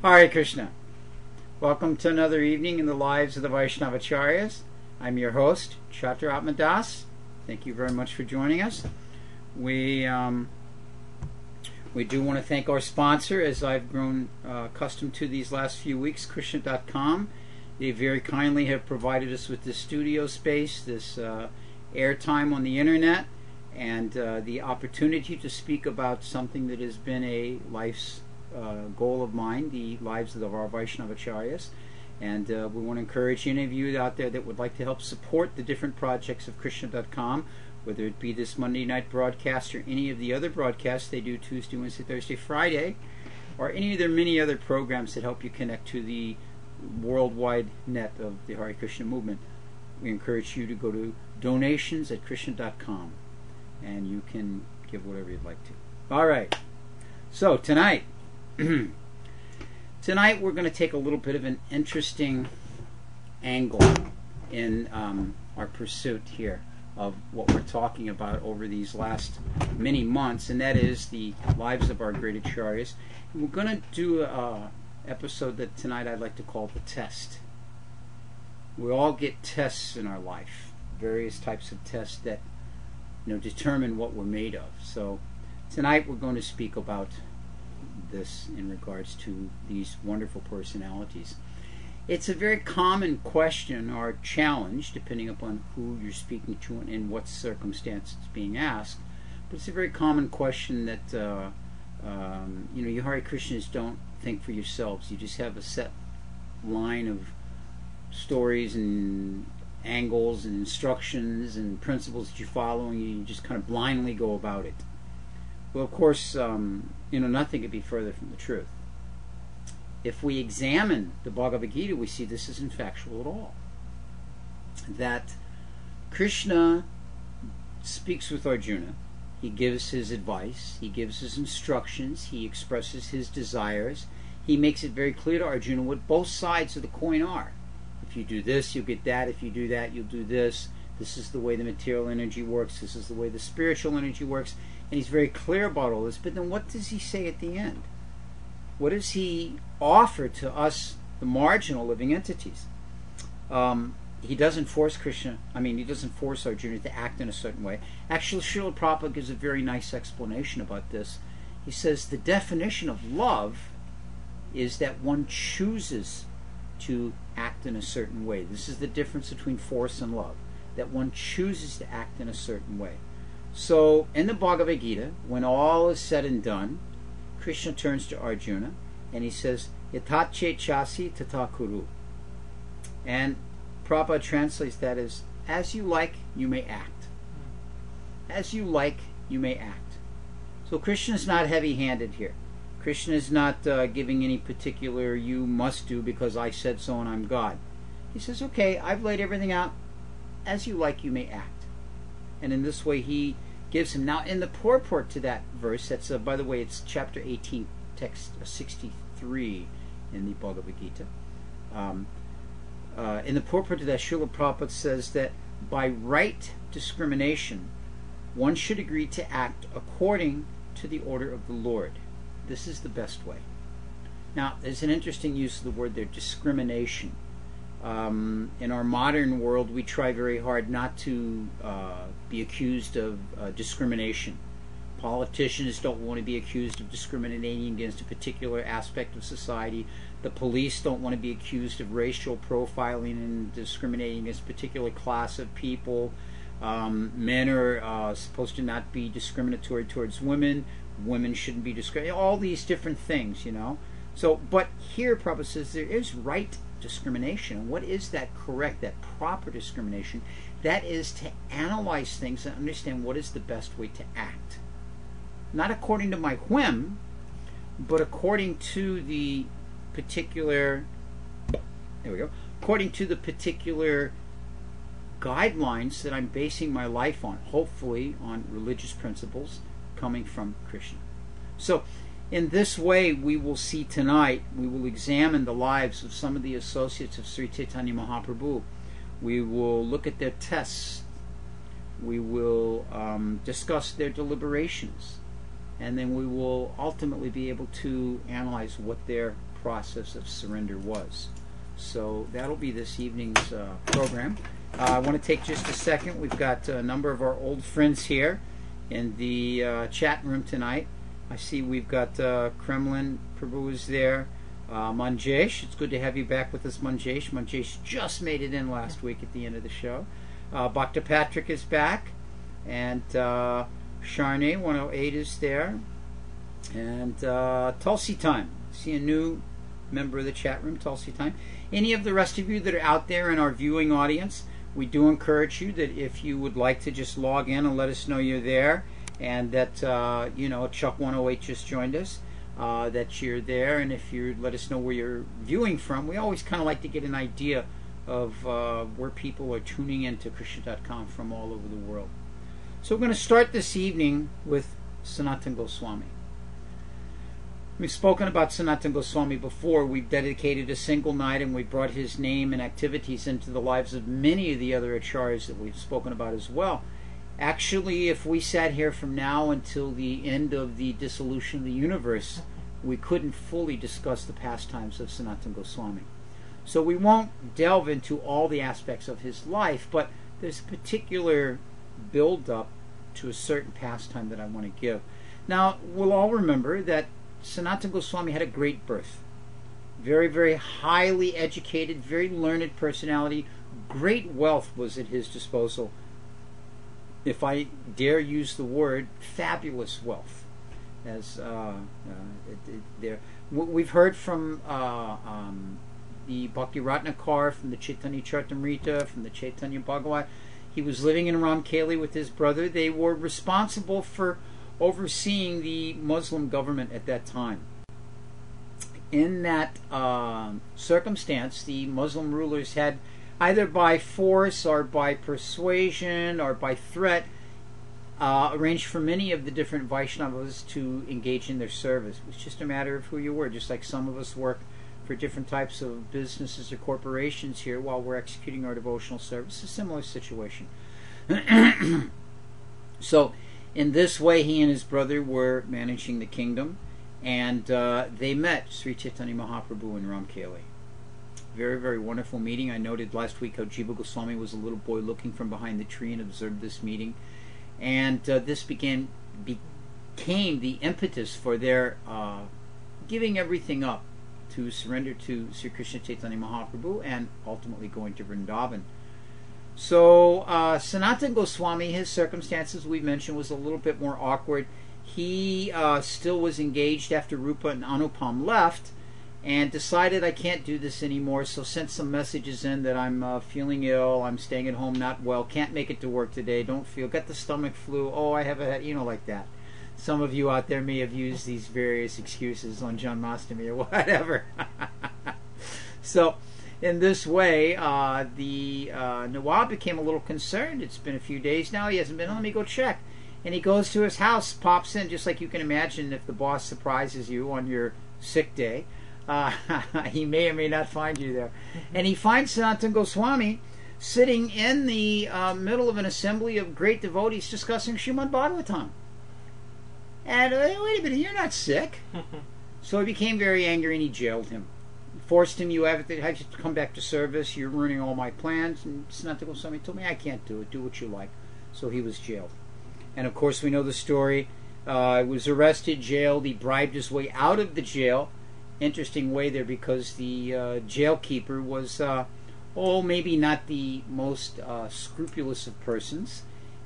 Hare Krishna. Welcome to another evening in the lives of the Vaisnava Acharyas. I'm your host, Chaturatma Das. Thank you very much for joining us. We do want to thank our sponsor, as I've grown accustomed to these last few weeks, Krishna.com. They very kindly have provided us with this studio space, this airtime on the internet, and the opportunity to speak about something that has been a life's goal of mine, the lives of our Vaishnava Acharyas. And we want to encourage any of you out there that would like to help support the different projects of Krishna.com, whether it be this Monday night broadcast or any of the other broadcasts they do Tuesday, Wednesday, Thursday, Friday, or any of their many other programs that help you connect to the worldwide net of the Hare Krishna movement. We encourage you to go to donations@krishna.com, and you can give whatever you'd like to. All right. So tonight we're going to take a little bit of an interesting angle in our pursuit here of what we're talking about over these last many months, and that is the lives of our great acharyas. And we're going to do an episode that tonight I'd like to call the test. We all get tests in our life, various types of tests that determine what we're made of. So tonight we're going to speak about this in regards to these wonderful personalities. It's a very common question or challenge, depending upon who you're speaking to and in what circumstance it's being asked. But it's a very common question that you Hare Krishnas don't think for yourselves. You just have a set line of stories and angles and instructions and principles that you follow, and you just kind of blindly go about it. Well, of course, nothing could be further from the truth. If we examine the Bhagavad Gita, we see this isn't factual at all. That Krishna speaks with Arjuna, he gives his advice, he gives his instructions, he expresses his desires, he makes it very clear to Arjuna what both sides of the coin are. If you do this, you'll get that. If you do that, you'll do this. This is the way the material energy works. This is the way the spiritual energy works. And he's very clear about all this. But then what does he say at the end? What does he offer to us, the marginal living entities? He doesn't force he doesn't force Arjuna to act in a certain way. Actually, Srila Prabhupada gives a very nice explanation about this. He says the definition of love is that one chooses to act in a certain way. This is the difference between force and love, that one chooses to act in a certain way. So in the Bhagavad Gita, when all is said and done, Krishna turns to Arjuna and he says, Yatache chasi tata kuru. And Prabhupada translates that as you like, you may act. As you like, you may act. So Krishna is not heavy-handed here. Krishna is not giving any particular you must do because I said so and I'm God. He says, okay, I've laid everything out. As you like, you may act. And in this way, he gives him. Now, in the purport to that verse, that's, by the way, it's chapter 18, text 63 in the Bhagavad Gita. In the purport to that, Srila Prabhupada says that by right discrimination, one should agree to act according to the order of the Lord. This is the best way. Now, there's an interesting use of the word there, discrimination. In our modern world, we try very hard not to be accused of discrimination. Politicians don't want to be accused of discriminating against a particular aspect of society. The police don't want to be accused of racial profiling and discriminating against a particular class of people. Men are supposed to not be discriminatory towards women. Women shouldn't be discriminated. All these different things, So, but here Prabhupada says there is right discrimination. And what is that correct, that proper discrimination? That is to analyze things and understand what is the best way to act. Not according to my whim, but according to the particular, according to the particular guidelines that I'm basing my life on, hopefully on religious principles coming from Krishna. So in this way, we will see tonight, we will examine the lives of some of the associates of Sri Chaitanya Mahaprabhu. We will look at their tests. We will discuss their deliberations. And then we will ultimately be able to analyze what their process of surrender was. So that'll be this evening's program. I want to take just a second. We've got a number of our old friends here in the chat room tonight. I see we've got Kremlin Prabhu is there. Manjesh, it's good to have you back with us, Manjesh. Manjesh just made it in last week at the end of the show. Bhakta Patrick is back. And Sharnay 108 is there. And Tulsi Time. See a new member of the chat room, Tulsi Time. Any of the rest of you that are out there in our viewing audience, we do encourage you that if you would like to just log in and let us know you're there, and that Chuck 108 just joined us, that you're there, and if you let us know where you're viewing from. We always kind of like to get an idea of where people are tuning in to Krishna.com from all over the world. So we're going to start this evening with Sanatana Goswami. We've spoken about Sanatana Goswami before. We've dedicated a single night, and we brought his name and activities into the lives of many of the other acharyas that we've spoken about as well. Actually, if we sat here from now until the end of the dissolution of the universe, we couldn't fully discuss the pastimes of Sanatana Goswami. So we won't delve into all the aspects of his life, but there's a particular build-up to a certain pastime that I want to give. Now, we'll all remember that Sanatana Goswami had a great birth. Very, very highly educated, very learned personality. Great wealth was at his disposal. If I dare use the word, fabulous wealth. As we've heard from the Bhakti Ratnakar, from the Chaitanya Charitamrita, from the Chaitanya Bhagavat. He was living in Ramkeli with his brother. They were responsible for overseeing the Muslim government at that time. In that circumstance, the Muslim rulers had, either by force or by persuasion or by threat, arranged for many of the different Vaishnavas to engage in their service. It was just a matter of who you were, just like some of us work for different types of businesses or corporations here while we're executing our devotional service. A similar situation. So, in this way, he and his brother were managing the kingdom, and they met Sri Chaitanya Mahaprabhu in Ramkeli. Very, very wonderful meeting. I noted last week how Jiva Goswami was a little boy looking from behind the tree and observed this meeting. And this became the impetus for their giving everything up to surrender to Sri Krishna Chaitanya Mahaprabhu and ultimately going to Vrindavan. So Sanatana Goswami, his circumstances we mentioned was a little bit more awkward. He still was engaged after Rupa and Anupam left, and decided I can't do this anymore, so sent some messages in that I'm feeling ill, I'm staying at home not well, can't make it to work today, don't feel, got the stomach flu, oh I have a head, like that. Some of you out there may have used these various excuses on Janmashtami or whatever. So in this way, the Nawab became a little concerned. It's been a few days now, he hasn't been, let me go check. And he goes to his house, pops in, just like you can imagine if the boss surprises you on your sick day. He may or may not find you there. And he finds Sanatana Goswami sitting in the middle of an assembly of great devotees discussing Srimad Bhagavatam. And wait a minute, you're not sick. So he became very angry and he jailed him. Forced him, you have to come back to service, you're ruining all my plans. And Sanatana Goswami told me, I can't do it, do what you like. So he was jailed. And of course we know the story. He was arrested, jailed, he bribed his way out of the jail. Interesting way there, because the jailkeeper was, maybe not the most scrupulous of persons.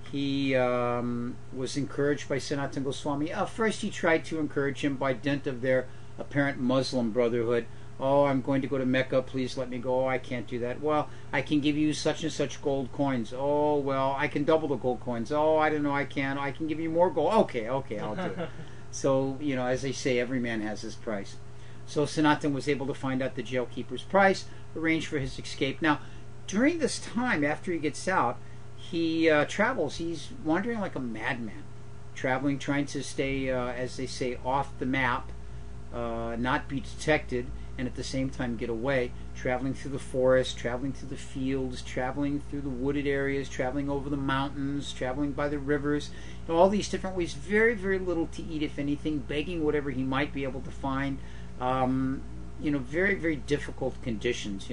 He was encouraged by Sanatana Goswami. First he tried to encourage him by dint of their apparent Muslim brotherhood. Oh, I'm going to go to Mecca, please let me go. Oh, I can't do that. Well, I can give you such and such gold coins. Oh, well, I can double the gold coins. Oh, I don't know, I can. I can give you more gold. Okay, I'll do it. So, as they say, every man has his price. So Sanatana was able to find out the jailkeeper's price, arrange for his escape. Now, during this time, after he gets out, he travels. He's wandering like a madman, traveling, trying to stay, as they say, off the map, not be detected, and at the same time get away, traveling through the forest, traveling through the fields, traveling through the wooded areas, traveling over the mountains, traveling by the rivers, all these different ways, very, very little to eat, if anything, begging whatever he might be able to find. very, very difficult conditions,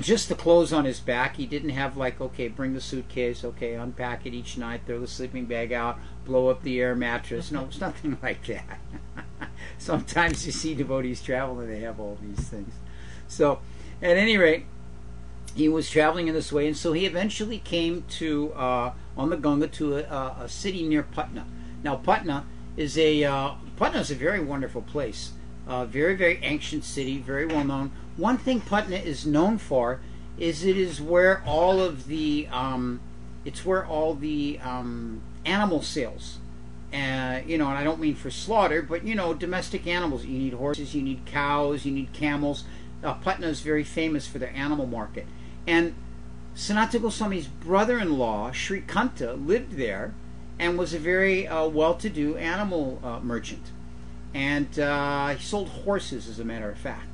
just the clothes on his back. He didn't have like, okay, bring the suitcase, okay, unpack it each night, throw the sleeping bag out, blow up the air mattress. No, it's nothing like that. Sometimes you see devotees travel and they have all these things. So, at any rate, he was traveling in this way, and so he eventually came to, on the Ganga, to a city near Patna. Now, Patna is a very wonderful place. Very, very ancient city, very well known. One thing Patna is known for is it is where all of the animal sales, and I don't mean for slaughter, but domestic animals. You need horses, you need cows, you need camels. Patna is very famous for their animal market, and Sanatana Goswami's brother-in-law Sri Kanta lived there and was a very well-to-do animal merchant. And he sold horses, as a matter of fact.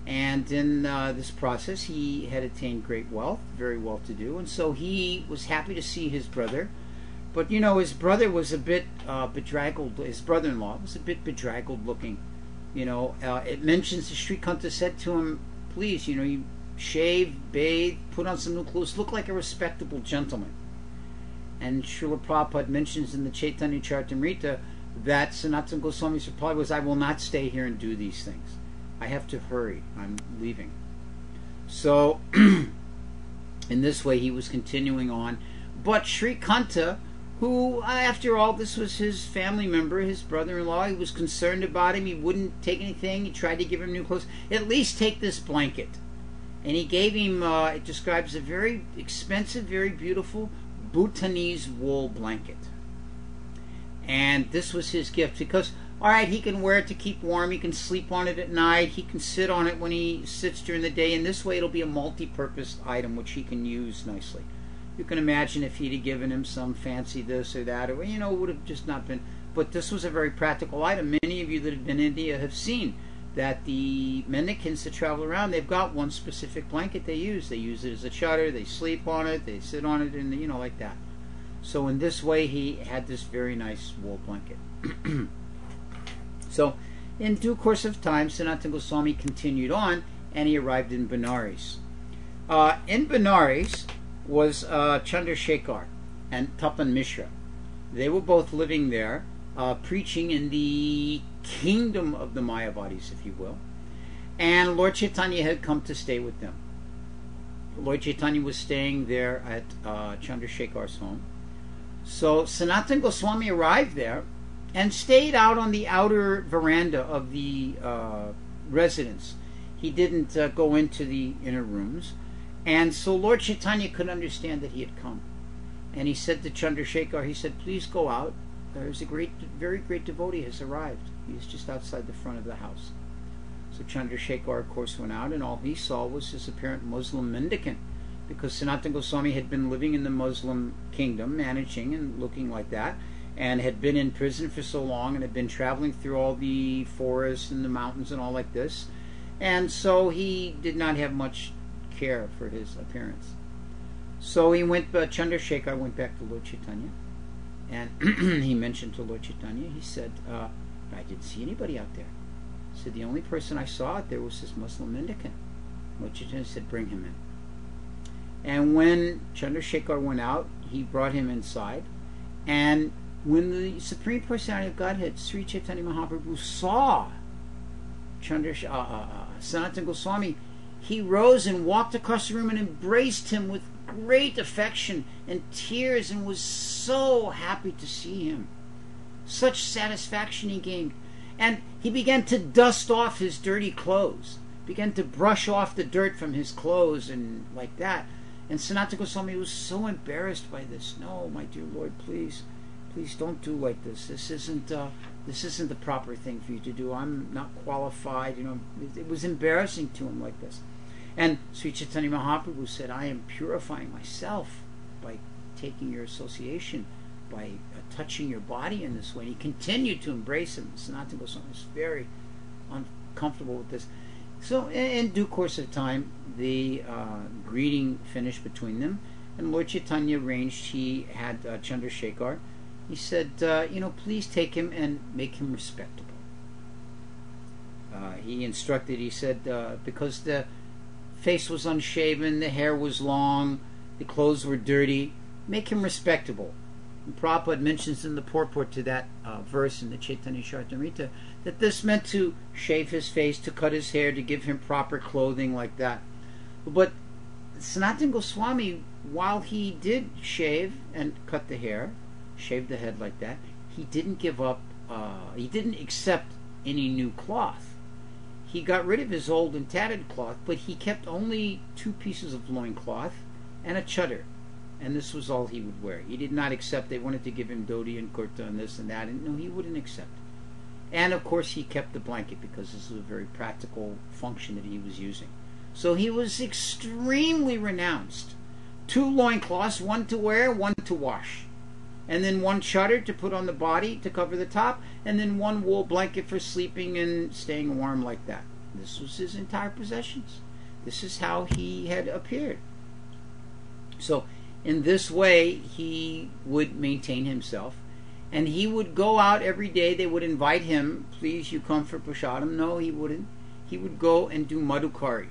And in this process, he had attained great wealth, very well-to-do, and so he was happy to see his brother. But his brother was a bit bedraggled. His brother-in-law was a bit bedraggled looking. It mentions that Sri Kanta said to him, "Please, you shave, bathe, put on some new clothes, look like a respectable gentleman." And Srila Prabhupada mentions in the Chaitanya Charitamrita that Sanatana Goswami's reply was, "I will not stay here and do these things. I have to hurry. I'm leaving." So, in this way, he was continuing on. But Sri Kanta, who, after all, this was his family member, his brother-in-law, he was concerned about him. He wouldn't take anything. He tried to give him new clothes. "At least take this blanket." And he gave him, it describes a very expensive, very beautiful Bhutanese wool blanket. And this was his gift because, all right, he can wear it to keep warm, he can sleep on it at night, he can sit on it when he sits during the day, and this way it'll be a multi-purpose item which he can use nicely. You can imagine if he'd have given him some fancy this or that, or it would have just not been. But this was a very practical item. Many of you that have been in India have seen that the mendicants that travel around, they've got one specific blanket they use. They use it as a chadar, they sleep on it, they sit on it, and like that. So in this way, he had this very nice wool blanket. So, in due course of time, Sanatana Goswami continued on, and he arrived in Benares. In Benares was Chandrasekhar and Tapan Mishra. They were both living there, preaching in the kingdom of the Mayavadis, if you will. And Lord Chaitanya had come to stay with them. Lord Chaitanya was staying there at Chandrasekhar's home. So Sanatana Goswami arrived there and stayed out on the outer veranda of the residence. He didn't go into the inner rooms. And so Lord Chaitanya could understand that he had come. And he said to Chandrasekhar, he said, "Please go out. There's a very great devotee has arrived. He's just outside the front of the house." So Chandrasekhar, of course, went out, and all he saw was his apparent Muslim mendicant, because Sanatana Goswami had been living in the Muslim kingdom, managing and looking like that, and had been in prison for so long, and had been traveling through all the forests and the mountains and all like this, and so he did not have much care for his appearance. So Chandrasekhar went back to Lord Chaitanya, and he mentioned to Lord Chaitanya, he said, "I didn't see anybody out there." He said, "The only person I saw out there was this Muslim mendicant." Lord Chaitanya said, "Bring him in." And when Chandrasekhar went out, he brought him inside. And when the Supreme Personality of Godhead, Sri Chaitanya Mahaprabhu, saw Sanatana Goswami, he rose and walked across the room and embraced him with great affection and tears, and was so happy to see him. Such satisfaction he gained. And he began to dust off his dirty clothes, began to brush off the dirt from his clothes and like that. And Sanatana Goswami was so embarrassed by this. "No, my dear Lord, please don't do like this. This isn't the proper thing for you to do. I'm not qualified." It was embarrassing to him like this. And Sri Chaitanya Mahaprabhu said, "I am purifying myself by taking your association, by touching your body in this way." And he continued to embrace him. Sanatana Goswami was very uncomfortable with this. So in due course of time, the greeting finished between them, and Lord Chaitanya arranged, he had Chandrasekhar, he said, "Please take him and make him respectable." he instructed, he said, because the face was unshaven, the hair was long, the clothes were dirty, make him respectable. And Prabhupada mentions in the purport to that verse in the Chaitanya Charitamrita that this meant to shave his face, to cut his hair, to give him proper clothing like that. But Sanatana Goswami, while he did shave and cut the hair, shave the head like that, he didn't give up, he didn't accept any new cloth. He got rid of his old and tattered cloth, but he kept only 2 pieces of loincloth and a chadar. And this was all he would wear. He did not accept, they wanted to give him dhoti and kurta and this and that, and no, he wouldn't accept. And of course he kept the blanket because this was a very practical function that he was using. So he was extremely renounced. 2 loincloths, 1 to wear, 1 to wash. And then 1 chadar to put on the body to cover the top, and then 1 wool blanket for sleeping and staying warm like that. This was his entire possessions. This is how he had appeared. So in this way he would maintain himself, and he would go out every day. They would invite him, please you come for prasadam. No, he wouldn't. He would go and do madhukari.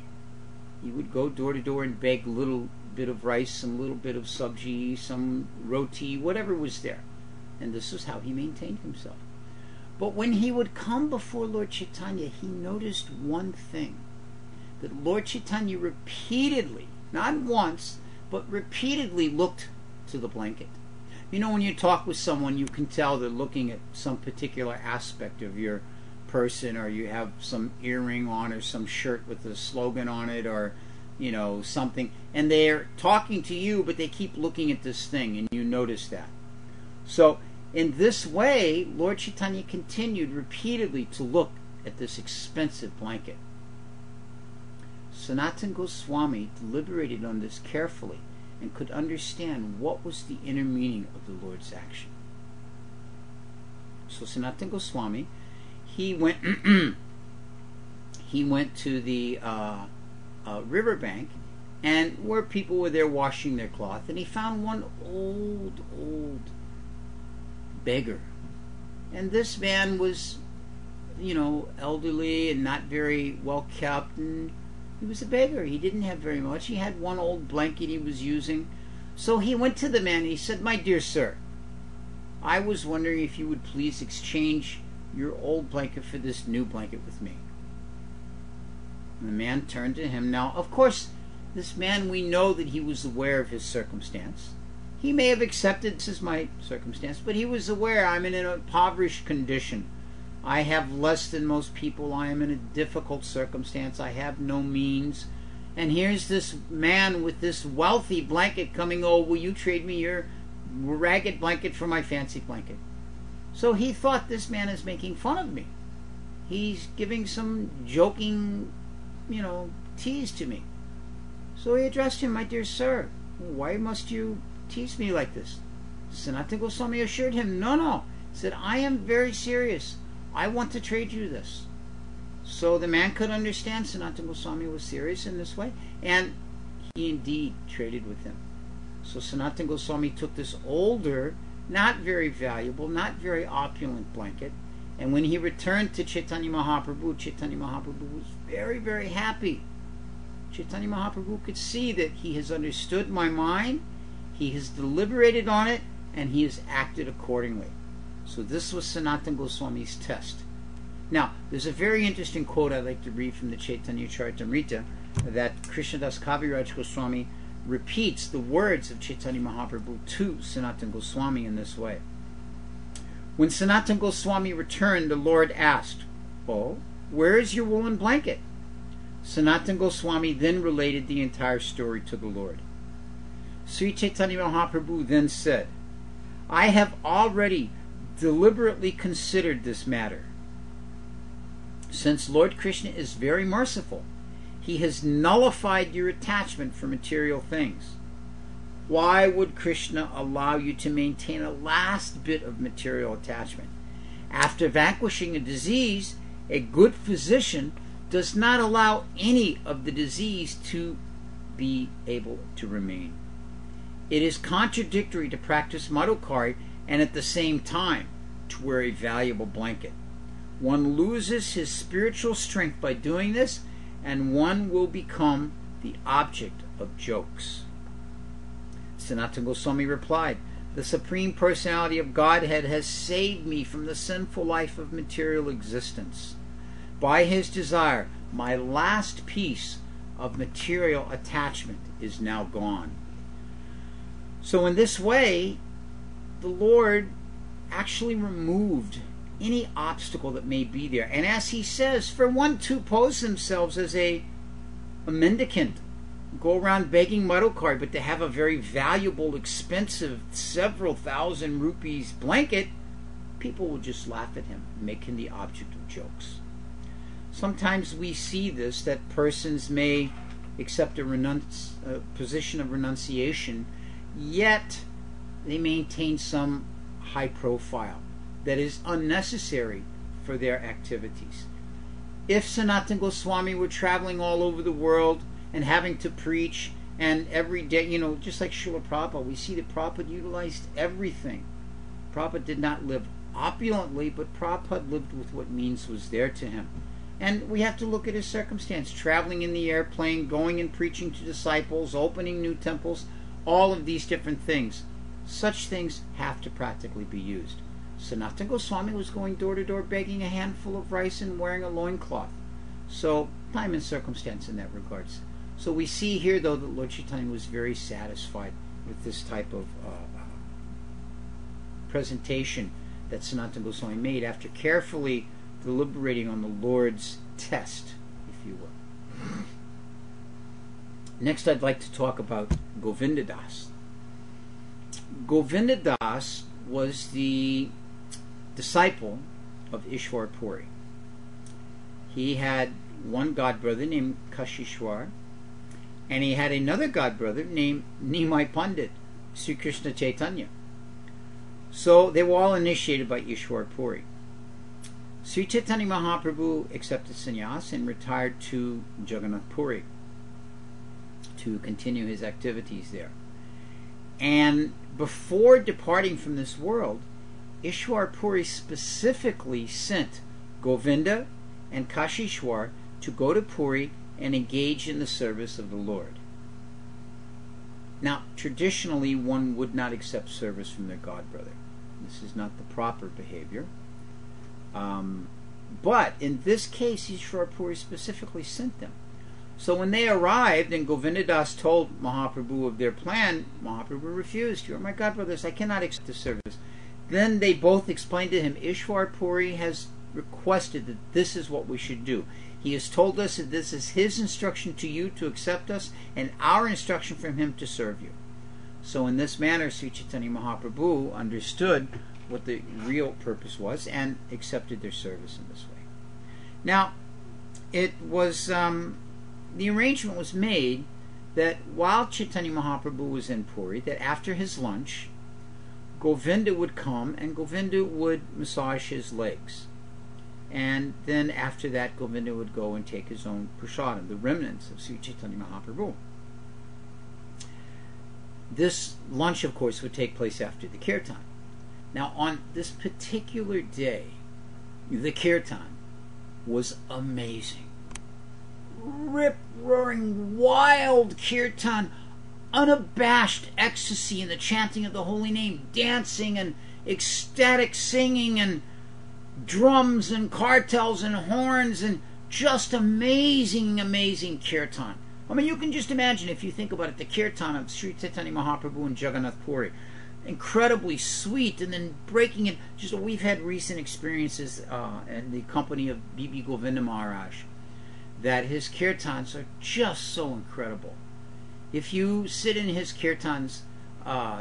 He would go door to door and beg a little bit of rice, some little bit of sabji, some roti, whatever was there. And this was how he maintained himself. But when he would come before Lord Chaitanya, he noticed one thing, that Lord Chaitanya repeatedly, not once, but repeatedly looked to the blanket. You know, when you talk with someone, you can tell they're looking at some particular aspect of your person, or you have some earring on, or some shirt with a slogan on it, or you know, something, and they're talking to you, but they keep looking at this thing, and you notice that. So in this way, Lord Chaitanya continued repeatedly to look at this expensive blanket. Sanatana Goswami deliberated on this carefully and could understand what was the inner meaning of the Lord's action. So Sanatana Goswami, he went to the riverbank, and where people were there washing their cloth, and he found one old beggar. And this man was, you know, elderly and not very well kept, and he was a beggar. He didn't have very much. He had 1 old blanket he was using. So he went to the man and he said, my dear sir, I was wondering if you would please exchange your old blanket for this new blanket with me. And the man turned to him. Now, of course, this man, we know that he was aware of his circumstance. He may have accepted, this is my circumstance, but he was aware, I'm in an impoverished condition. I have less than most people. I am in a difficult circumstance. I have no means. And here's this man with this wealthy blanket coming, oh, will you trade me your ragged blanket for my fancy blanket? So he thought, this man is making fun of me. He's giving some joking, you know, tease to me. So he addressed him, my dear sir, why must you tease me like this? Sanatana Goswami assured him, no. He said, I am very serious. I want to trade you this. So the man could understand Sanatana Goswami was serious in this way, and he indeed traded with him. So Sanatana Goswami took this older, not very valuable, not very opulent blanket, and when he returned to Chaitanya Mahaprabhu, Chaitanya Mahaprabhu was very, very happy. Chaitanya Mahaprabhu could see that he has understood my mind, he has deliberated on it, and he has acted accordingly. So this was Sanatana Goswami's test. Now, there's a very interesting quote I'd like to read from the Chaitanya Charitamrita, that Krishnadas Kaviraj Goswami repeats the words of Chaitanya Mahaprabhu to Sanatana Goswami in this way. When Sanatana Goswami returned, the Lord asked, oh, where is your woolen blanket? Sanatana Goswami then related the entire story to the Lord. Sri Chaitanya Mahaprabhu then said, I have already deliberately considered this matter. Since Lord Krishna is very merciful, he has nullified your attachment for material things. Why would Krishna allow you to maintain a last bit of material attachment? After vanquishing a disease, a good physician does not allow any of the disease to be able to remain. It is contradictory to practice madhukari and at the same time to wear a valuable blanket. One loses his spiritual strength by doing this, and one will become the object of jokes. Sanatana Goswami replied, "The Supreme Personality of Godhead has saved me from the sinful life of material existence. By his desire, my last piece of material attachment is now gone." So in this way, the Lord actually removed any obstacle that may be there. And as he says, for one to pose themselves as a mendicant, go around begging muddy card, but to have a very valuable, expensive, several thousand rupees blanket, people will just laugh at him, make him the object of jokes. Sometimes we see this, that persons may accept a position of renunciation, yet they maintain some high profile that is unnecessary for their activities. If Sanatana Goswami were traveling all over the world and having to preach, and every day, just like Srila Prabhupada, we see that Prabhupada utilized everything. Prabhupada did not live opulently, but Prabhupada lived with what means was there to him. And we have to look at his circumstance, traveling in the airplane, going and preaching to disciples, opening new temples, all of these different things. Such things have to practically be used. Sanatana Goswami was going door to door begging a handful of rice and wearing a loincloth. So, time and circumstance in that regards. So we see here, though, that Lord Chaitanya was very satisfied with this type of presentation that Sanatana Goswami made after carefully deliberating on the Lord's test, if you will. Next, I'd like to talk about Govinda Das. Govinda Das was the disciple of Ishwar Puri. He had one godbrother named Kashishwar, and he had another godbrother named Nimai Pandit, Sri Krishna Chaitanya. So they were all initiated by Ishwar Puri. Sri Chaitanya Mahaprabhu accepted sannyas and retired to Jagannath Puri to continue his activities there. And before departing from this world, Ishwar Puri specifically sent Govinda and Kashishwar to go to Puri and engage in the service of the Lord. Now, traditionally, one would not accept service from their godbrother. This is not the proper behavior. But in this case, Ishwar Puri specifically sent them. So when they arrived and Govinda Das told Mahaprabhu of their plan, Mahaprabhu refused. "You are my godbrothers, I cannot accept the service." Then they both explained to him, Ishwar Puri has requested that this is what we should do. He has told us that this is his instruction to you to accept us, and our instruction from him to serve you. So in this manner, Sri Chaitanya Mahaprabhu understood what the real purpose was and accepted their service in this way. Now, it was the arrangement was made that while Chaitanya Mahaprabhu was in Puri, that after his lunch, Govinda would come and Govinda would massage his legs. And then after that, Govinda would go and take his own prasadam, the remnants of Sri Chaitanya Mahaprabhu. This lunch, of course, would take place after the kirtan. Now, on this particular day, the kirtan was amazing. Rip-roaring, wild kirtan, unabashed ecstasy in the chanting of the holy name, dancing and ecstatic singing and drums and kartals and horns and just amazing, amazing kirtan. I mean, you can just imagine, if you think about it, the kirtan of Sri Chaitanya Mahaprabhu and Jagannath Puri. Incredibly sweet, and then breaking it. Just we've had recent experiences in the company of B.B. Govinda Maharaj, that his kirtans are just so incredible. If you sit in his kirtans,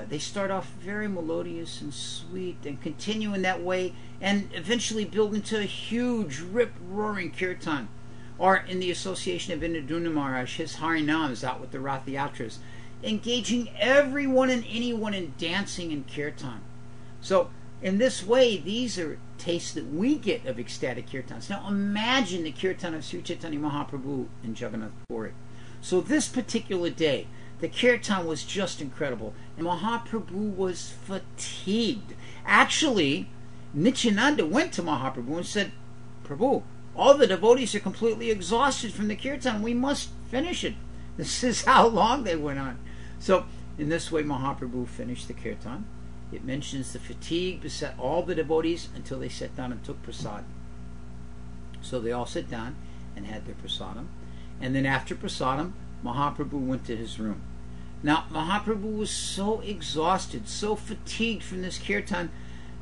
they start off very melodious and sweet and continue in that way and eventually build into a huge rip-roaring kirtan. Or in the association of Indraduna Maharaj, his Harinams out with the Rath Yatras, engaging everyone and anyone in dancing and kirtan. So in this way, these are tastes that we get of ecstatic kirtans. Now imagine the kirtan of Sri Chaitanya Mahaprabhu in Jagannath Puri. So this particular day, the kirtan was just incredible, and Mahaprabhu was fatigued. Actually, Nityananda went to Mahaprabhu and said, Prabhu, all the devotees are completely exhausted from the kirtan. We must finish it. This is how long they went on. So, in this way, Mahaprabhu finished the kirtan. It mentions the fatigue beset all the devotees until they sat down and took prasad. So they all sat down and had their prasadam. And then after prasadam, Mahaprabhu went to his room. Now, Mahaprabhu was so exhausted, so fatigued from this kirtan.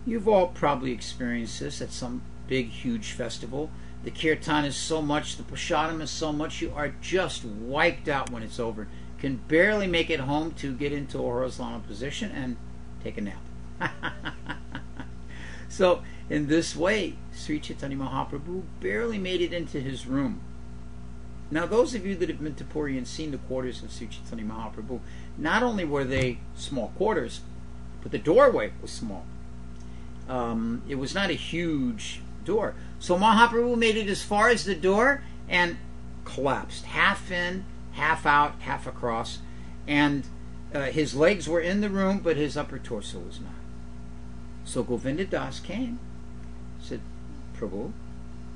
You've all probably experienced this at some big, huge festival. The kirtan is so much, the prasadam is so much, you are just wiped out when it's over. Can barely make it home to get into a horizontal position and take a nap. So, in this way, Sri Chaitanya Mahaprabhu barely made it into his room. Now, those of you that have been to Puri and seen the quarters of Sri Chaitanya Mahaprabhu, not only were they small quarters, but the doorway was small. It was not a huge door. So Mahaprabhu made it as far as the door and collapsed. Half in, half out, half across. And his legs were in the room, but his upper torso was not. So Govinda Das came, said, Prabhu,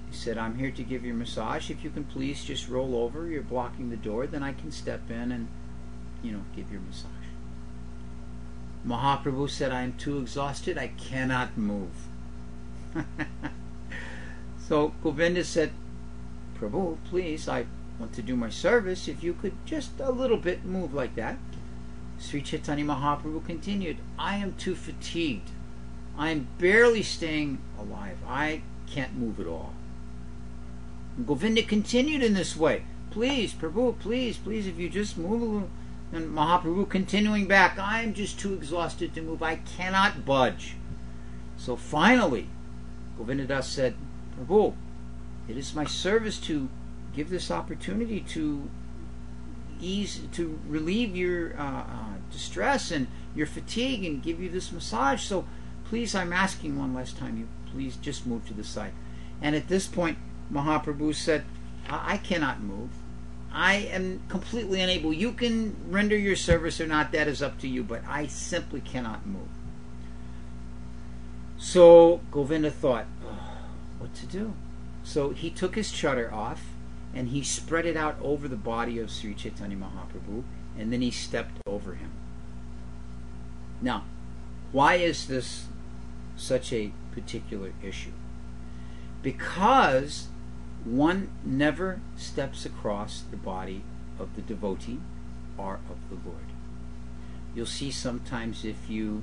he said, I'm here to give you a massage. If you can please just roll over, you're blocking the door, then I can step in and, give you a massage. Mahaprabhu said, I am too exhausted, I cannot move. So Govinda said, Prabhu, please, I want to do my service. If you could just a little bit move like that. Sri Chaitanya Mahaprabhu continued, I am too fatigued. I am barely staying alive. I can't move at all. And Govinda continued in this way. Please, Prabhu, please, if you just move a little. And Mahaprabhu continuing back, I am just too exhausted to move. I cannot budge. So finally, Govinda Das said, Prabhu, it is my service to give this opportunity to relieve your distress and your fatigue and give you this massage. So please, I'm asking one last time, you please just move to the side. And at this point, Mahaprabhu said, I cannot move. I am completely unable. You can render your service or not, that is up to you, but I simply cannot move. So Govinda thought, what to do? So he took his chadar off and he spread it out over the body of Sri Chaitanya Mahaprabhu, and then he stepped over him. Now, why is this such a particular issue? Because one never steps across the body of the devotee or of the Lord. You'll see sometimes if you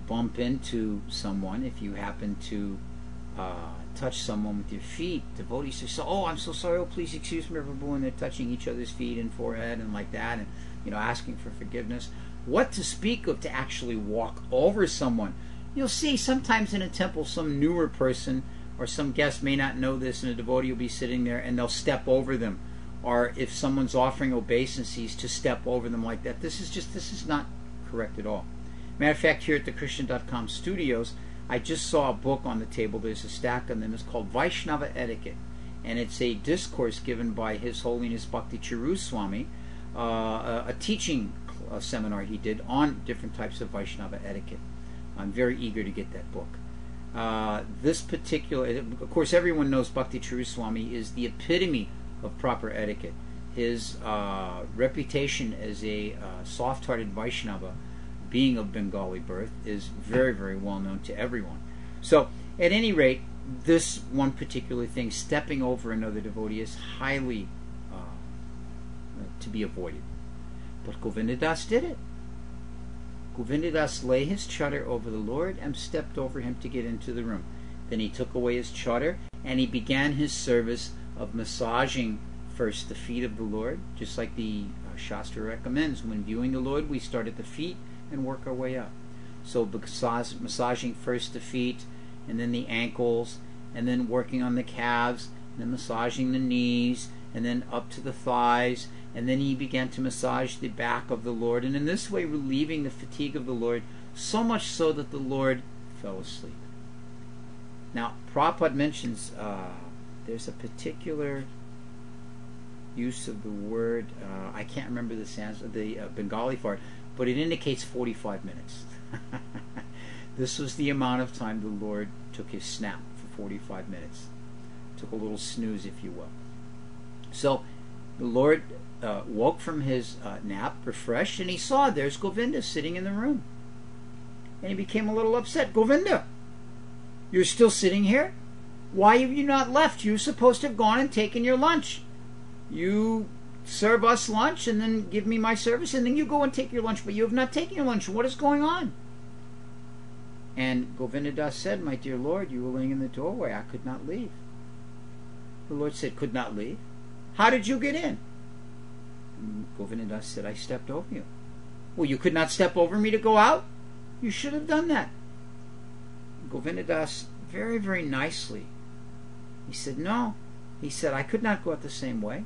bump into someone, if you happen to touch someone with your feet, devotees say, oh, I'm so sorry, oh, please excuse me, Prabhu, and they're touching each other's feet and forehead and like that, and asking for forgiveness. What to speak of to actually walk over someone? You'll see sometimes in a temple some newer person or some guest may not know this, and a devotee will be sitting there and they'll step over them. Or if someone's offering obeisances, to step over them like that. This is not correct at all. Matter of fact, here at the Krishna.com studios, I just saw a book on the table. There's a stack of them. It's called Vaisnava Etiquette. And it's a discourse given by His Holiness Bhakti Chiruswami, a teaching seminar he did on different types of Vaishnava etiquette. I'm very eager to get that book. This particular, of course, everyone knows Bhakti Chiruswami is the epitome of proper etiquette. His reputation as a soft-hearted Vaishnava, being of Bengali birth, is very, very well known to everyone. So, at any rate, this one particular thing, stepping over another devotee, is highly to be avoided. But Govinda Das did it. Govinda Das lay his chadar over the Lord and stepped over him to get into the room. Then he took away his chadar and he began his service of massaging first the feet of the Lord, just like the Shastra recommends. When viewing the Lord, we start at the feet and work our way up. So massaging first the feet, and then the ankles, and then working on the calves, and then massaging the knees, and then up to the thighs, and then he began to massage the back of the Lord, and in this way relieving the fatigue of the Lord, so much so that the Lord fell asleep. Now, Prabhupada mentions there's a particular use of the word, I can't remember the Bengali part, but it indicates 45 minutes. This was the amount of time the Lord took his snap, for 45 minutes. took a little snooze, if you will. So the Lord woke from his nap, refreshed, and he saw there's Govinda sitting in the room. And he became a little upset. Govinda, you're still sitting here? Why have you not left? You're supposed to have gone and taken your lunch. You serve us lunch and then give me my service, and then you go and take your lunch, but you have not taken your lunch. What is going on? And Govinda Das said, my dear Lord, you were laying in the doorway. I could not leave. The Lord said, could not leave? How did you get in? And Govinda Das said, I stepped over you. Well, you could not step over me to go out? You should have done that. Govinda Das, very, very nicely, he said, no. He said, I could not go out the same way.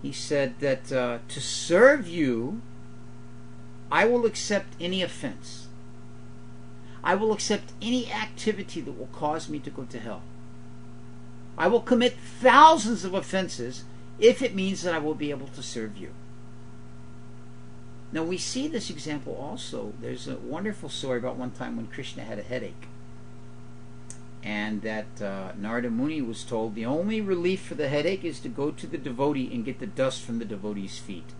He said that to serve you, I will accept any offense. I will accept any activity that will cause me to go to hell. I will commit thousands of offenses if it means that I will be able to serve you. Now we see this example also. There's a wonderful story about one time when Krishna had a headache. And that Narada Muni was told the only relief for the headache is to go to the devotee and get the dust from the devotee's feet.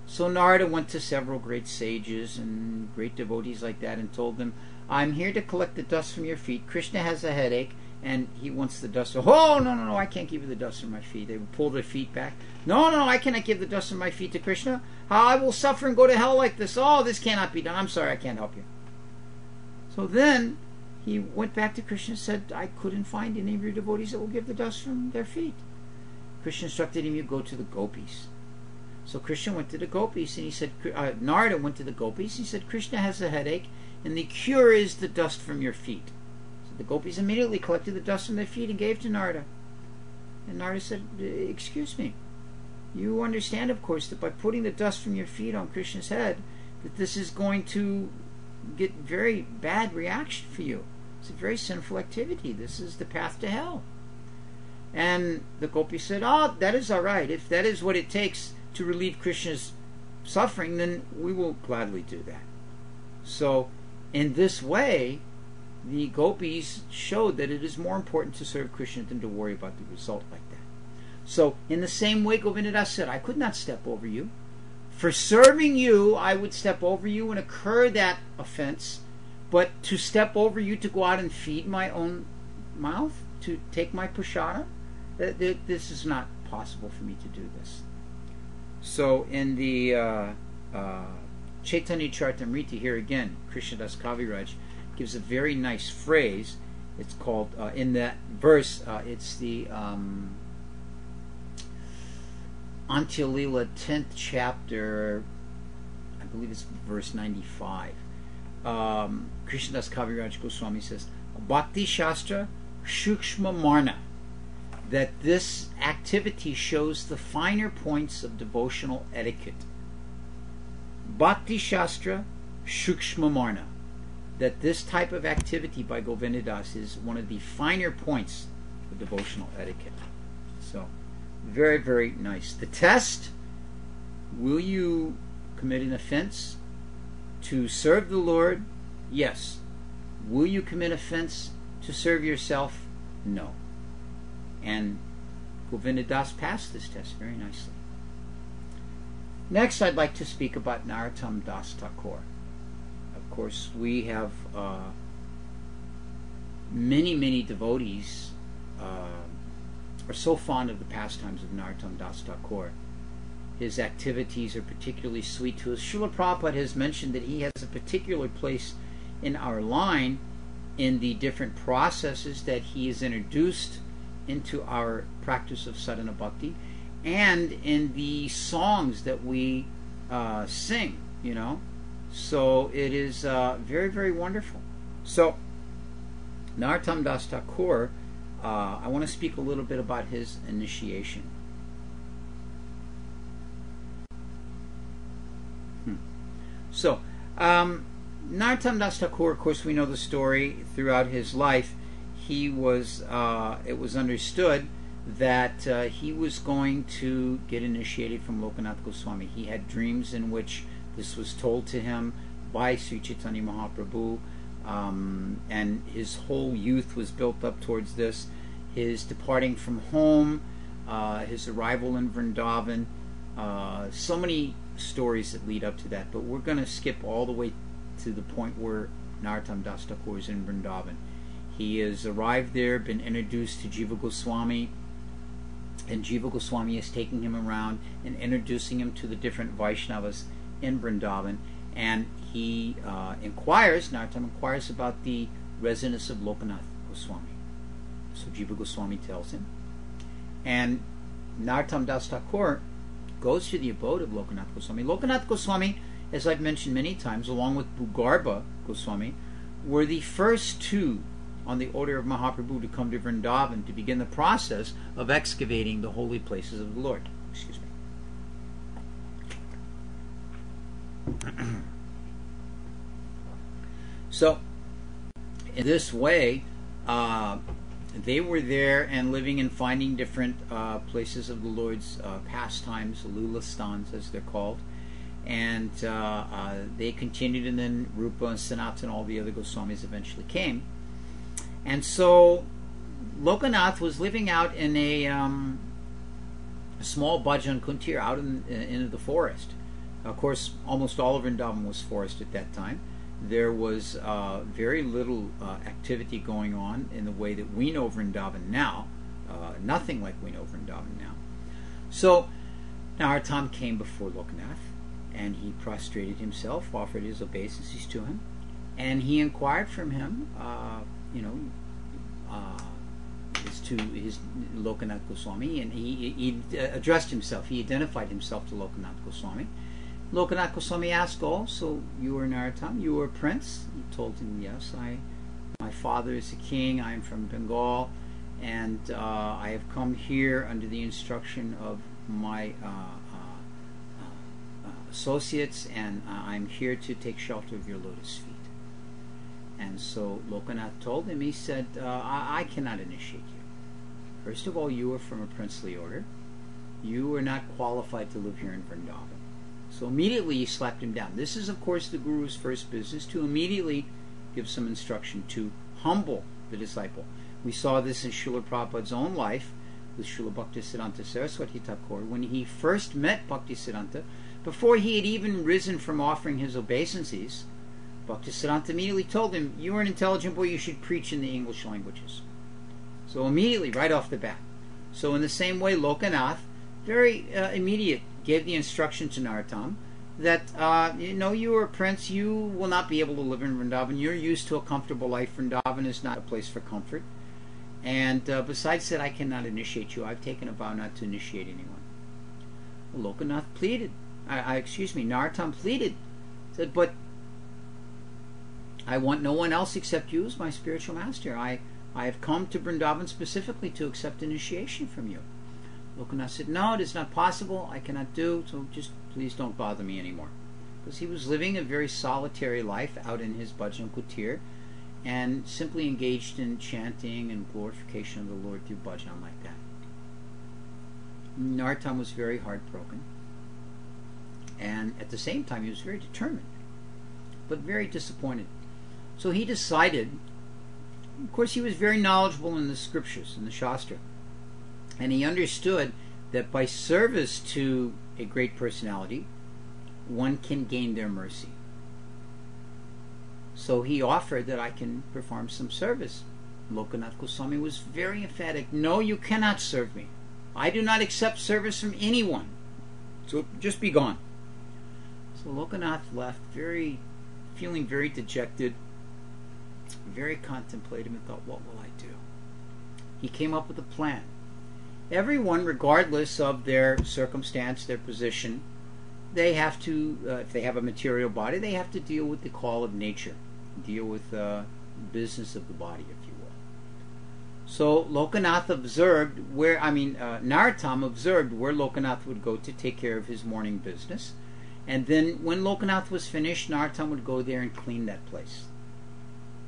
So Narada went to several great sages and great devotees like that and told them, I'm here to collect the dust from your feet. Krishna has a headache and he wants the dust. Oh, no, I can't give you the dust from my feet. They would pull their feet back. No, I cannot give the dust from my feet to Krishna. How I will suffer and go to hell like this. Oh, this cannot be done. I'm sorry, I can't help you. So then he went back to Krishna and said, I couldn't find any of your devotees that will give the dust from their feet. Krishna instructed him, you go to the gopis. So Krishna went to the gopis, and he said, Narada went to the gopis, and he said, Krishna has a headache, and the cure is the dust from your feet. So the gopis immediately collected the dust from their feet and gave to Narada. And Narada said, excuse me, you understand, of course, that by putting the dust from your feet on Krishna's head, that this is going to get very bad reaction for you. It's a very sinful activity. This is the path to hell. And the gopis said, oh, that is all right. If that is what it takes to relieve Krishna's suffering, then we will gladly do that. So in this way, the gopis showed that it is more important to serve Krishna than to worry about the result like that. So in the same way, Govinda Das said, I could not step over you. For serving you, I would step over you and incur that offense. But to step over you to go out and feed my own mouth, to take my prashada, this is not possible for me to do this. So in the Chaitanya Charitamrita, here again, Krishna Das Kaviraj gives a very nice phrase. It's called, in that verse, it's the Antya Lila 10th chapter, I believe it's verse 95. Krishna Das Kaviraj Goswami says, Bhakti Shastra Shukshma Marna, that this activity shows the finer points of devotional etiquette. Bhakti Shastra Shukshma Marna, that this type of activity by Govinda Das is one of the finer points of devotional etiquette. So, very, very nice. The test, will you commit an offense to serve the Lord? Yes. Will you commit offense to serve yourself? No. And Govinda Das passed this test very nicely. Next, I'd like to speak about Narottam Das Thakur. Of course, we have many devotees are so fond of the pastimes of Narottam Das Thakur. His activities are particularly sweet to us. Srila Prabhupada has mentioned that he has a particular place in our line in the different processes that he has introduced into our practice of sadhana bhakti, and in the songs that we sing, you know. So it is very, very wonderful. So Narottam Das Thakur, I want to speak a little bit about his initiation. So Narottam Das Thakur, of course, we know the story throughout his life. He was, it was understood that he was going to get initiated from Lokanath Goswami. He had dreams in which this was told to him by Sri Chaitanya Mahaprabhu, and his whole youth was built up towards this. his departing from home, his arrival in Vrindavan, so many stories that lead up to that. But we're going to skip all the way to the point where Narottam Das Thakur is in Vrindavan. He has arrived there, been introduced to Jiva Goswami, and Jiva Goswami is taking him around and introducing him to the different Vaishnavas in Vrindavan. And he Narottam inquires about the residence of Lokanath Goswami. So Jiva Goswami tells him. And Narottam Das Thakur goes to the abode of Lokanath Goswami. Lokanath Goswami, as I've mentioned many times, along with Bhugarbha Goswami, were the first two on the order of Mahaprabhu to come to Vrindavan to begin the process of excavating the holy places of the Lord. Excuse me. So, in this way, they were there and living and finding different places of the Lord's pastimes, Lulastans as they're called. And they continued, and then Rupa and Sanatana and all the other Goswamis eventually came. And so Lokanath was living out in a small bhajan kuntir out in the forest. Of course, almost all of Vrindavan was forest at that time. There was very little activity going on in the way that we know Vrindavan now. Nothing like we know Vrindavan now. So Narottam came before Lokanath, and he prostrated himself, offered his obeisances to him, and he inquired from him, as to his Lokanath Goswami, and he addressed himself. He identified himself to Lokanath Goswami. Lokanath Goswami asked, "Oh, so you are Narottam? You are a prince?" He told him, "Yes, my father is a king. I am from Bengal, and I have come here under the instruction of my associates, and I'm here to take shelter of your lotus feet." And so Lokanath told him, he said, I cannot initiate you. First of all, you are from a princely order. You are not qualified to live here in Vrindavan. So immediately he slapped him down. This is, of course, the Guru's first business, to immediately give some instruction to humble the disciple. We saw this in Srila Prabhupada's own life with Srila Bhaktisiddhanta Saraswati Thakur. When he first met Bhaktisiddhanta, before he had even risen from offering his obeisances, Bhaktisiddhanta immediately told him, "You are an intelligent boy, you should preach in the English languages." So immediately, right off the bat. So in the same way, Lokanath, very immediate, gave the instruction to Narottam that, you are a prince, you will not be able to live in Vrindavan. You're used to a comfortable life. Vrindavan is not a place for comfort. And besides that, I cannot initiate you. I've taken a vow not to initiate anyone. Well, Lokanath pleaded. Narottam pleaded. Said, "But I want no one else except you as my spiritual master. I have come to Vrindavan specifically to accept initiation from you." Lokanath said, "No, it is not possible. I cannot do, so just please don't bother me anymore." Because he was living a very solitary life out in his bhajan kutir and simply engaged in chanting and glorification of the Lord through bhajan like that. Narottam was very heartbroken. And at the same time, he was very determined, but very disappointed. So he decided, of course, he was very knowledgeable in the scriptures, in the Shastra, and he understood that by service to a great personality, one can gain their mercy. So he offered that I can perform some service. Lokanath Goswami was very emphatic. "No, you cannot serve me. I do not accept service from anyone. So just be gone." So Lokanath left feeling very dejected, very contemplative, and thought, what will I do? He came up with a plan. Everyone, regardless of their circumstance, their position, they have to, if they have a material body, they have to deal with the call of nature, deal with the business of the body, if you will. So Lokanath observed Narottam observed where Lokanath would go to take care of his morning business. And then when Lokanath was finished, Narottam would go there and clean that place,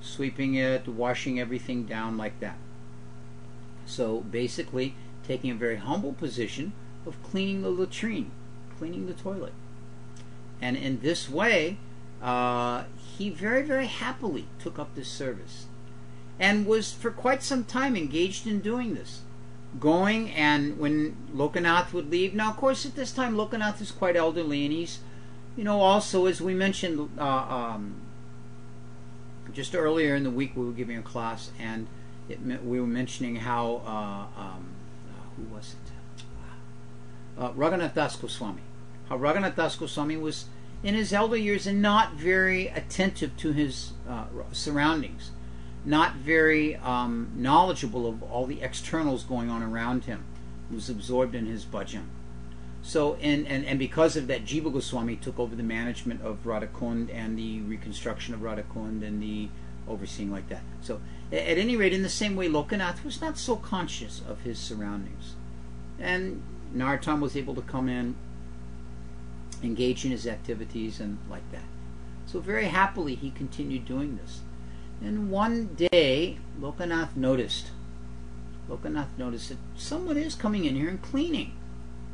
sweeping it, washing everything down like that. So basically taking a very humble position of cleaning the latrine, cleaning the toilet. And in this way, he very, very happily took up this service. and was for quite some time engaged in doing this. Going, and when Lokanath would leave, now of course at this time Lokanath is quite elderly, and he's, also, as we mentioned just earlier in the week, we were giving a class, and we were mentioning how who was it? Raghunath Das Goswami. How Raghunath Das Goswami was in his elder years and not very attentive to his surroundings, not very knowledgeable of all the externals going on around him. He was absorbed in his bhajan. So, and because of that, Jiva Goswami took over the management of Radhakund and the reconstruction of Radhakund and the overseeing like that. So, at any rate, in the same way, Lokanath was not so conscious of his surroundings. And Narottam was able to come in, engage in his activities, and like that. So very happily, he continued doing this. And one day, Lokanath noticed that someone is coming in here and cleaning.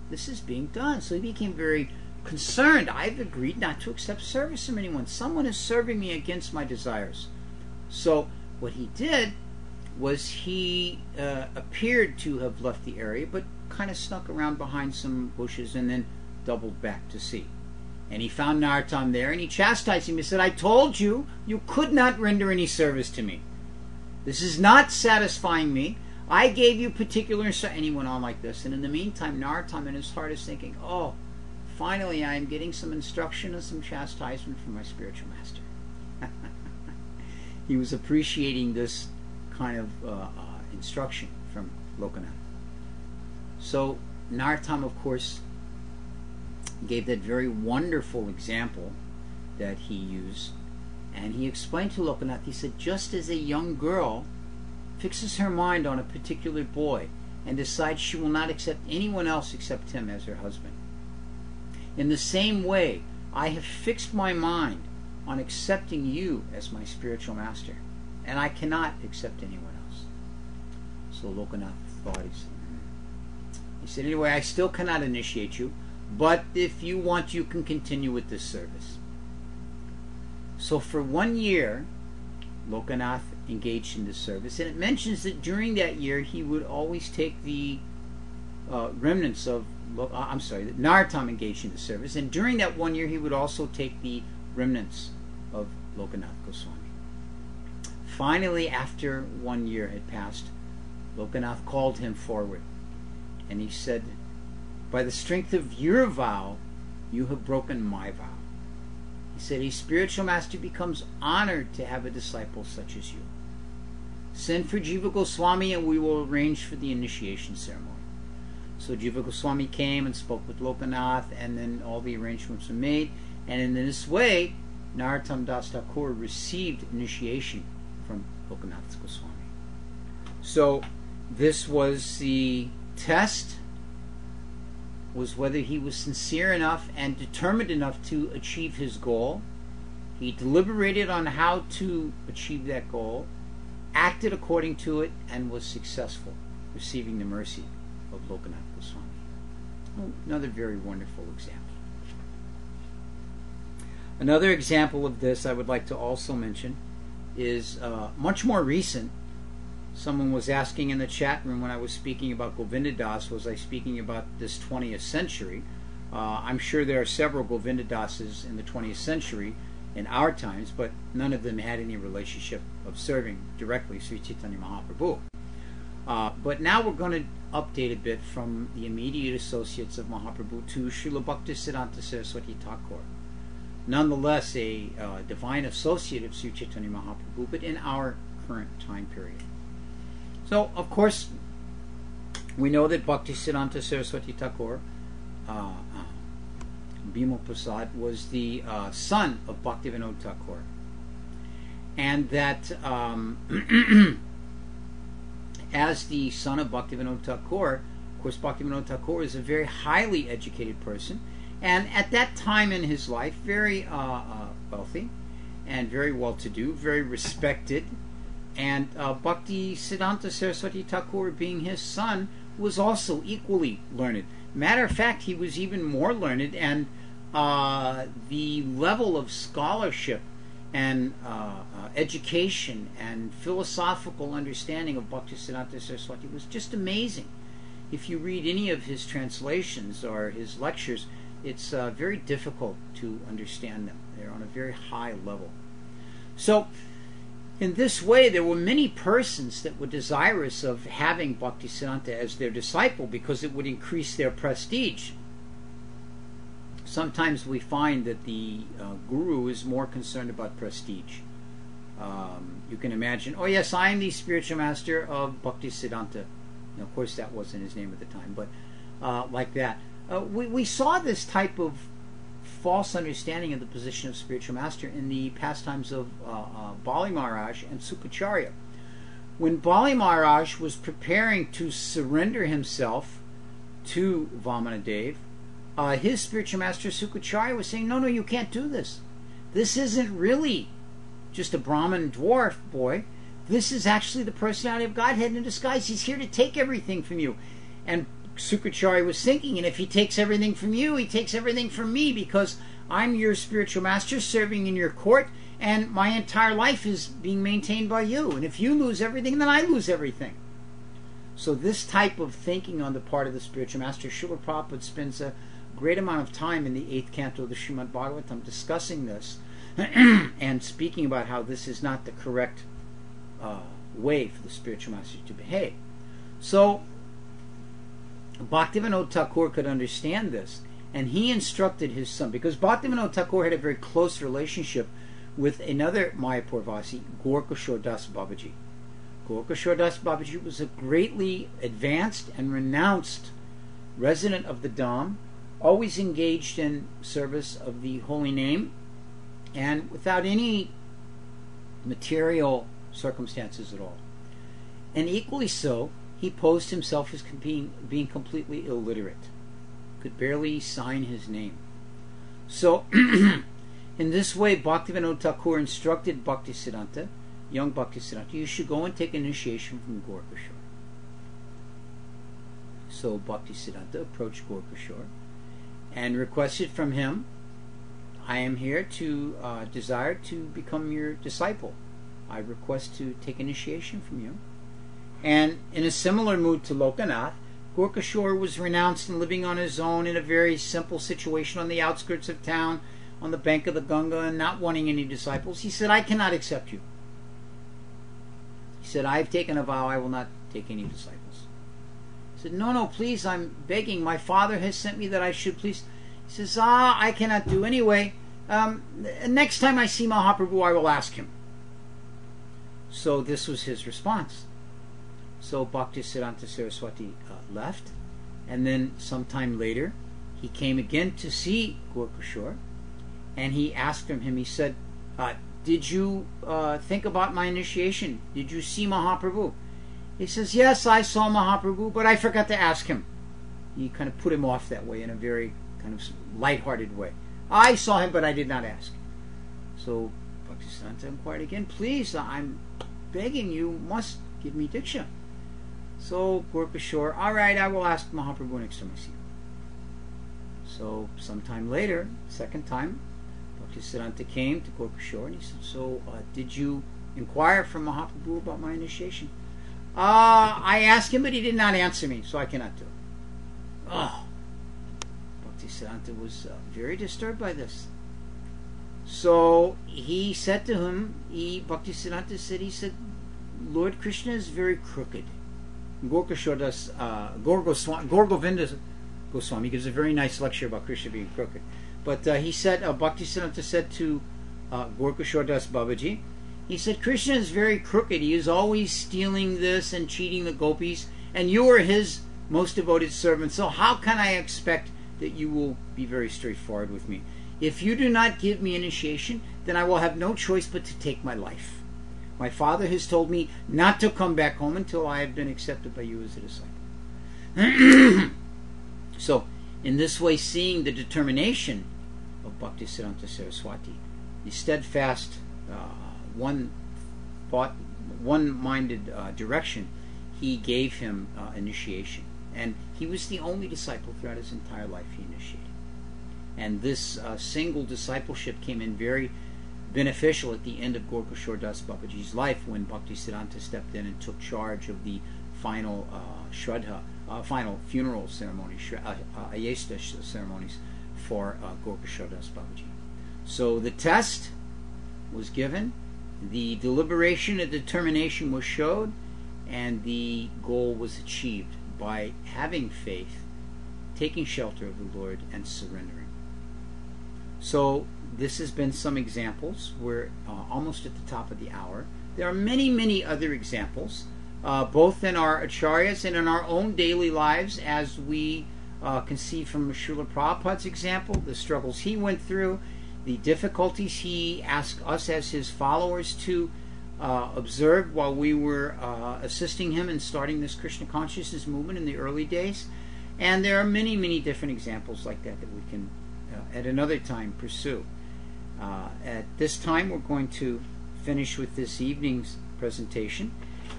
This is being done. So he became very concerned. I've agreed not to accept service from anyone. Someone is serving me against my desires. So what he did was he appeared to have left the area, but kind of snuck around behind some bushes and then doubled back to see. And he found Narottam there, and he chastised him. He said, I told you, you could not render any service to me. This is not satisfying me. I gave you particular instructions. And he went on like this. And in the meantime, Narottam in his heart is thinking, oh, finally I am getting some instruction and some chastisement from my spiritual master. He was appreciating this kind of instruction from Lokanath. So Narottam, of course, gave that very wonderful example that he used, and he explained to Lokanath, he said, just as a young girl fixes her mind on a particular boy and decides she will not accept anyone else except him as her husband, in the same way I have fixed my mind on accepting you as my spiritual master, and I cannot accept anyone else. So Lokanath thought, he said, anyway, I still cannot initiate you, but if you want, you can continue with this service. So for 1 year, Lokanath engaged in this service, and it mentions that during that year he would always take the remnants of, that Narottam engaged in the service, and during that 1 year he would also take the remnants of Lokanath Goswami. Finally, after 1 year had passed, Lokanath called him forward, and he said, by the strength of your vow, you have broken my vow. He said, a spiritual master becomes honored to have a disciple such as you. Send for Jiva Goswami and we will arrange for the initiation ceremony. So Jiva Goswami came and spoke with Lokanath, and then all the arrangements were made. And in this way, Narottam Das Thakur received initiation from Lokanath Goswami. So this was the test, was whether he was sincere enough and determined enough to achieve his goal. He deliberated on how to achieve that goal, acted according to it, and was successful, receiving the mercy of Lokanath Goswami. Another very wonderful example. Another example of this I would like to also mention is much more recent. Someone was asking in the chat room when I was speaking about Govinda Das, was I speaking about this 20th century? I'm sure there are several Govinda Dases in the 20th century in our times, but none of them had any relationship of serving directly Sri Chaitanya Mahaprabhu. But now we're going to update a bit from the immediate associates of Mahaprabhu to Srila Bhaktisiddhanta Saraswati Thakur. Nonetheless, a divine associate of Sri Chaitanya Mahaprabhu, but in our current time period. So, of course, we know that Bhaktisiddhanta Saraswati Thakur, Bhima Prasad, was the son of Bhaktivinoda Thakur. And that as the son of Bhaktivinoda Thakur, of course, Bhaktivinoda Thakur is a very highly educated person, and at that time in his life, very wealthy and very well-to-do, very respected. And Bhaktisiddhanta Saraswati Thakur, being his son, was also equally learned. Matter of fact, he was even more learned, and the level of scholarship and education and philosophical understanding of Bhaktisiddhanta Saraswati was just amazing. If you read any of his translations or his lectures, it's very difficult to understand them. They're on a very high level. So, in this way, there were many persons that were desirous of having Bhaktisiddhanta as their disciple because it would increase their prestige. Sometimes we find that the guru is more concerned about prestige. You can imagine, oh yes, I am the spiritual master of Bhaktisiddhanta. Now, of course, that wasn't his name at the time, but like that. We saw this type of false understanding of the position of spiritual master in the pastimes of Bali Maharaj and Sukacharya. When Bali Maharaj was preparing to surrender himself to Vamanadev, his spiritual master Sukacharya was saying, no, you can't do this. This isn't really just a Brahmin dwarf boy. This is actually the personality of Godhead in disguise. He's here to take everything from you. And Sukacharya was thinking, and if he takes everything from you, he takes everything from me, because I'm your spiritual master serving in your court, and my entire life is being maintained by you. And if you lose everything, then I lose everything. So this type of thinking on the part of the spiritual master, Srila Prabhupada spends a great amount of time in the 8th canto of the Srimad Bhagavatam discussing this and speaking about how this is not the correct way for the spiritual master to behave. So Bhaktivinoda Thakur could understand this, and he instructed his son, because Bhaktivinoda Thakur had a very close relationship with another Mayapurvasi, Gorkashore Das Babaji. Gorkashore Das Babaji was a greatly advanced and renounced resident of the Dham, always engaged in service of the holy name, and without any material circumstances at all. And equally so, he posed himself as being completely illiterate, could barely sign his name. So, in this way, Bhaktivinoda Thakur instructed Bhaktisiddhanta, young Bhaktisiddhanta, you should go and take initiation from Gorkashore. So Bhaktisiddhanta approached Gorkashore and requested from him, I am here to desire to become your disciple. I request to take initiation from you. And in a similar mood to Lokanath, Gorkashore was renounced and living on his own in a very simple situation on the outskirts of town, on the bank of the Ganga, and not wanting any disciples. He said, I cannot accept you. He said, I've taken a vow, I will not take any disciples. He said, no, please, I'm begging. My father has sent me that I should please. He says, I cannot do anyway. Next time I see Mahaprabhu, I will ask him. So this was his response. So Bhaktisiddhanta Saraswati left, and then sometime later he came again to see Gorkashore, and he asked him, he said, did you think about my initiation? Did you see Mahaprabhu? He says, yes, I saw Mahaprabhu, but I forgot to ask him. He kind of put him off that way in a very kind of light-hearted way. I saw him, but I did not ask. So Bhaktisiddhanta inquired again, please, I'm begging you, must give me Diksha. So Gorkashore, all right, I will ask Mahaprabhu next time I see him. So sometime later, second time, Bhaktisiddhanta came to Gorkashore and he said, so did you inquire from Mahaprabhu about my initiation? I asked him, but he did not answer me, so I cannot do it. Oh, Bhaktisiddhanta was very disturbed by this. So he said to him, Bhaktisiddhanta said, Lord Krishna is very crooked. Gorgovinda Goswami gives a very nice lecture about Krishna being crooked. But he said, Bhaktisiddhanta said to Gorkashore Das Babaji, he said, Krishna is very crooked. He is always stealing this and cheating the gopis, and you are his most devoted servant. So how can I expect that you will be very straightforward with me? If you do not give me initiation, then I will have no choice but to take my life. My father has told me not to come back home until I have been accepted by you as a disciple. So, in this way, seeing the determination of Bhaktisiddhanta Saraswati, the steadfast, one-minded direction, he gave him initiation. And he was the only disciple throughout his entire life he initiated. And this single discipleship came in very, beneficial at the end of Gorkashore Das Babaji's life, when Bhaktisiddhanta stepped in and took charge of the final final funeral ceremonies, ayesta ceremonies for Gorkashore Das Babaji. So the test was given, the deliberation and determination was showed, and the goal was achieved by having faith, taking shelter of the Lord, and surrendering. So this has been some examples. We're almost at the top of the hour. There are many, many other examples, both in our acharyas and in our own daily lives, as we can see from Srila Prabhupada's example, the struggles he went through, the difficulties he asked us as his followers to observe while we were assisting him in starting this Krishna consciousness movement in the early days. And there are many, many different examples like that that we can at another time pursue. At this time, we're going to finish with this evening's presentation,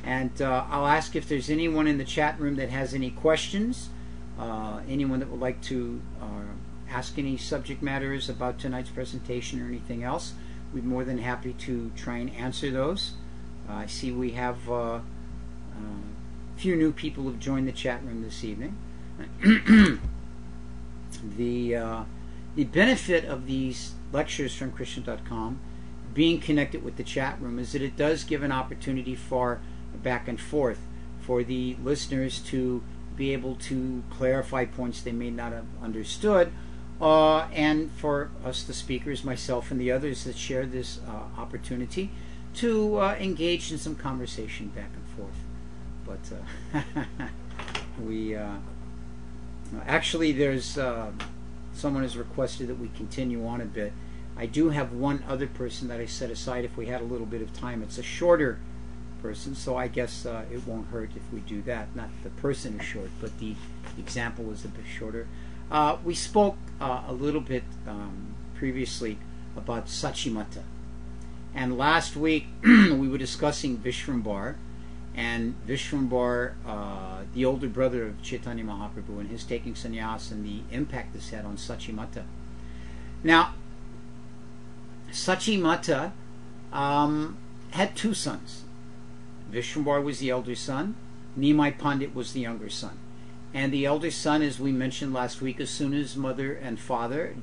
and I'll ask if there's anyone in the chat room that has any questions, anyone that would like to ask any subject matters about tonight's presentation or anything else. We'd be more than happy to try and answer those. I see we have a few new people who have joined the chat room this evening. The benefit of these lectures from Krishna.com being connected with the chat room is that it does give an opportunity for back and forth for the listeners to be able to clarify points they may not have understood, and for us, the speakers, myself and the others that share this opportunity, to engage in some conversation back and forth. But we actually, there's someone has requested that we continue on a bit. I do have one other person that I set aside if we had a little bit of time. It's a shorter person, so I guess it won't hurt if we do that. Not the person is short, but the example is a bit shorter. We spoke a little bit previously about Sachimata, and last week we were discussing Vishrambar, and Vishrambar, the older brother of Chaitanya Mahaprabhu, and his taking sannyas and the impact this had on Sachimata. Now, Sachimata had two sons. Vishrambar was the elder son, Nimai Pandit was the younger son. And the elder son, as we mentioned last week, as soon as mother and father,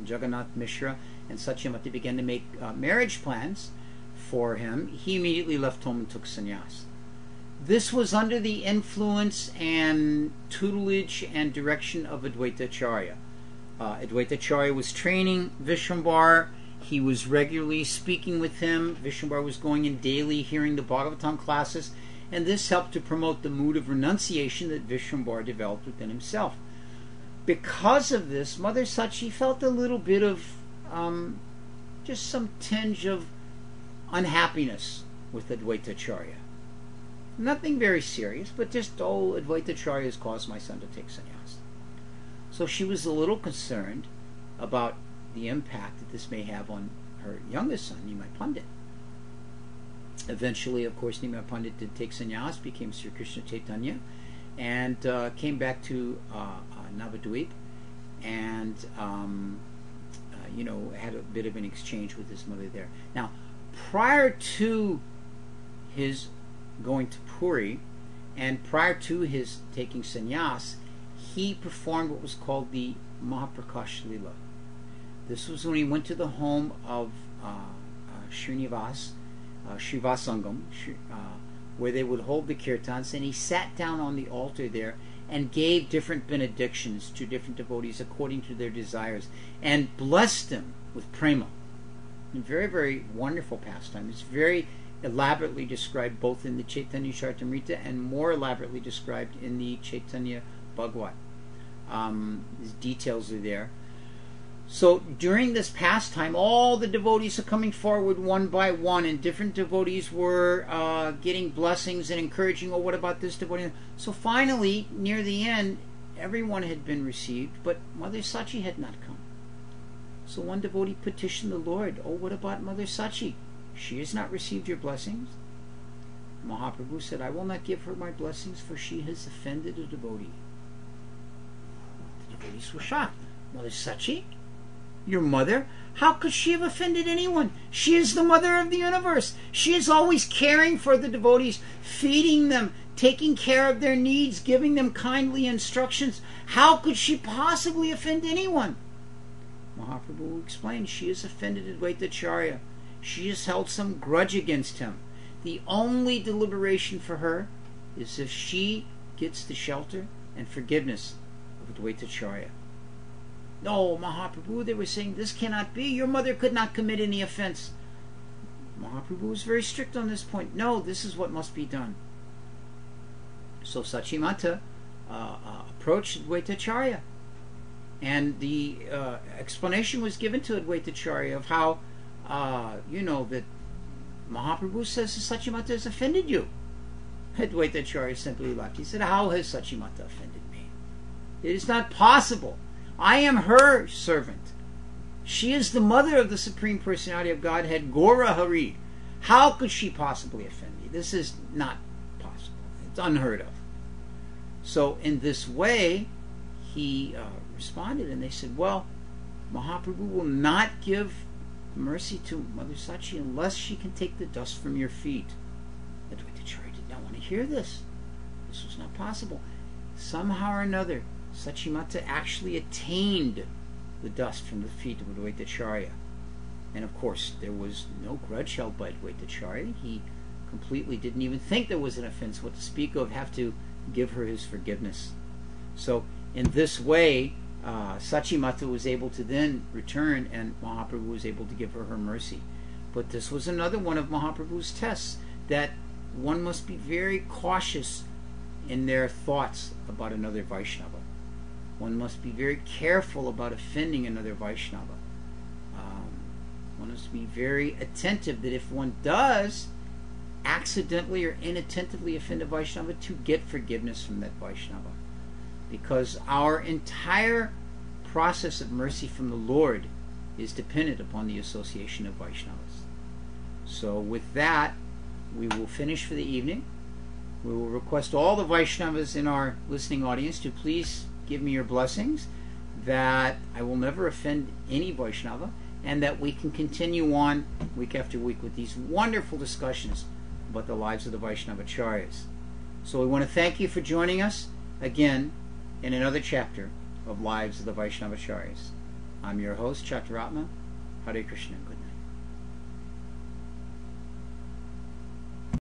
Jagannath Mishra and Sachimata, began to make marriage plans for him, he immediately left home and took sannyas. This was under the influence and tutelage and direction of Advaita Acharya. Advaita Acharya was training Vishrambar. He was regularly speaking with him. Vishrambar was going in daily, hearing the Bhagavatam classes, and this helped to promote the mood of renunciation that Vishrambar developed within himself. Because of this, Mother Sachi felt a little bit of just some tinge of unhappiness with Advaita Acharya. Nothing very serious, but just, Advaita Acharya has caused my son to take sannyas. So she was a little concerned about the impact that this may have on her youngest son, Nimai Pandit. Eventually, of course, Nimai Pandit did take sannyas, became Sri Krishna Chaitanya, and came back to Navadvip, and had a bit of an exchange with his mother there. Now, prior to his going to Puri, and prior to his taking sannyas, he performed what was called the Mahaprakash Lila. This was when he went to the home of Srinivas, Srivasangam, where they would hold the kirtans, and he sat down on the altar there and gave different benedictions to different devotees according to their desires, and blessed them with prema. A very, very wonderful pastime. It's very elaborately described both in the Chaitanya Charitamrita and more elaborately described in the Chaitanya Bhagavat. These details are there. So during this pastime, all the devotees are coming forward one by one, and different devotees were getting blessings and encouraging, what about this devotee? So finally, near the end, everyone had been received, but Mother Sachi had not come. So one devotee petitioned the Lord, what about Mother Sachi? She has not received your blessings. Mahaprabhu said, I will not give her my blessings, for she has offended a devotee. The devotees were shocked. Mother Sachi, your mother, How could she have offended anyone? She is the mother of the universe. She is always caring for the devotees, feeding them, taking care of their needs, giving them kindly instructions. How could she possibly offend anyone? Mahaprabhu explained, she has offended Advaitacharya. She has held some grudge against him. The only deliberation for her is if she gets the shelter and forgiveness of Advaitacharya. No, Mahaprabhu, they were saying, this cannot be. Your mother could not commit any offense. Mahaprabhu was very strict on this point. No, this is what must be done. So Sachimata approached Advaitacharya, and the explanation was given to Advaitacharya of how, that Mahaprabhu says that Sachimata has offended you. Advaitacharya simply laughed. He said, how has Sachimata offended me? It is not possible. I am her servant. She is the mother of the Supreme Personality of Godhead, Gora Hari. How could she possibly offend me? This is not possible. It's unheard of. So in this way, he responded, and they said, well, Mahaprabhu will not give mercy to Mother Sachi unless she can take the dust from your feet. Advaitacharya did not want to hear this. This was not possible. Somehow or another, Sachimata actually attained the dust from the feet of Advaitacharya. And of course, there was no grudge held by Advaitacharya. He completely didn't even think there was an offense, what to speak of, have to give her his forgiveness. So in this way, Sachimata was able to then return, and Mahaprabhu was able to give her her mercy. But this was another one of Mahaprabhu's tests, that one must be very cautious in their thoughts about another Vaishnava. One must be very careful about offending another Vaishnava. One must be very attentive that if one does accidentally or inattentively offend a Vaishnava, to get forgiveness from that Vaishnava. Because our entire process of mercy from the Lord is dependent upon the association of Vaishnavas. So with that, we will finish for the evening. We will request all the Vaishnavas in our listening audience to please give me your blessings that I will never offend any Vaishnava, and that we can continue on week after week with these wonderful discussions about the lives of the Vaishnavacharyas. So we want to thank you for joining us again in another chapter of Lives of the Vaishnavacharyas. I'm your host, Chaturatma. Hare Krishna. Good night.